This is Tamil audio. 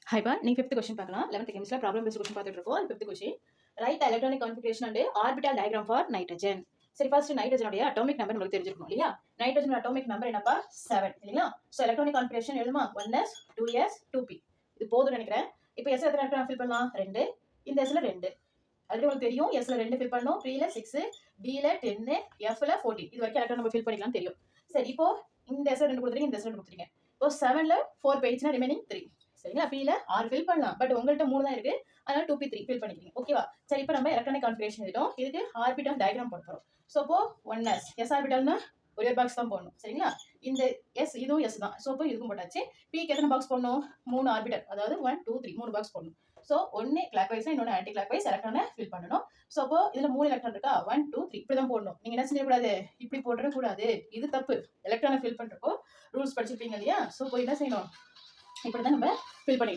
ஹைப்பா நீங்கள் ஃபிஃப்த் கொஸ்டின் பார்க்கலாம். 11th கெமிஸ்ட்ரியில் ப்ராப்ளம் பேஸ்ட் கொஸ்டின் பார்த்துட்டு இருக்கோம். அது 5th question. Write electronic configuration and orbital diagram for nitrogen. சரி, ஃபர்ஸ்ட் நைட்ரஜனுடைய அட்டாமிக் நம்பர் உங்களுக்கு தெரிஞ்சிருக்கும் இல்லையா? நைட்ரஜன் அட்டாமிக் நம்பர் என்னப்பா 7 இல்லைங்களா? ஸோ எலக்ட்ரானிக் கான்ஃபிகரேஷன் எழுதுமா 1s 2s 2p. இது போதும்னு நினைக்கிறேன். இப்போ எஸ் எத்தனை எலக்ட்ரான் ஃபில் பண்ணலாம்? 2. இந்த எஸ்ல 2. ஆல்ரெடி உங்களுக்கு தெரியும் எஸ்ல 2 ஃபில் பண்ணணும், பில 6, டில 10, எஃப்ல 14. இது வரைக்கும் எலக்ட்ரான் நம்ம ஃபில் பண்ணிக்கலாம் தெரியும். சரி, இப்போ இந்த எஸ்ல 2 கொடுத்துறீங்க, இந்த எஸ்ல 2 கொடுத்துறீங்க. இப்போ 7ல 4 போயிடுச்சுன்னா ரிமைனிங் 3. சரிங்களா? பில 6 ஃபில் பண்ணலாம், பட் உங்கள்கிட்ட 3 தான் இருக்கு, அதனால 2p3 ஃபில் பண்ணிக்கிறீங்க. ஓகேவா? சரி, இப்போ நம்ம எலக்ட்ரானிக் கான்ஃபிகரேஷன் எழுதிட்டோம். இதுக்கு ஆர்பிட்டால் டயக்ராம் போட போறோம். ஸோ இப்போ 1s எஸ் ஆர்பிட்டால்னா ஒரே பாக்ஸ் தான் போடணும். சரிங்களா? இந்த எஸ் இதுவும் எஸ் தான். ஸோ இப்போ இதுக்கும் போட்டாச்சு. பிக்கு எத்தனை பாக்ஸ் போடணும்? 3 ஆர்பிட்டல், அதாவது 1 2 3 3 பாக்ஸ் போடணும். ஸோ ஒன்று கிளாக் வைஸ், இன்னொன்று ஆன்டி கிளாக் வைஸ் எலக்ட்ரானை ஃபில் பண்ணணும். ஸோ அப்போ இதில் 3 எலக்ட்ரான் இருக்கா? 1 2 3 இப்படி தான் போடணும். நீங்கள் என்ன செஞ்சிடக்கூடாது, இப்படி போட்டுறக்கூடாது. இது தப்பு. எலக்ட்ரானை ஃபில் பண்ணுறப்போ ரூல்ஸ் படிச்சிருப்பீங்க இல்லையா? ஸோ இப்போ என்ன செய்யணும், இப்படி தான் நம்ம ஃபில் பண்ணி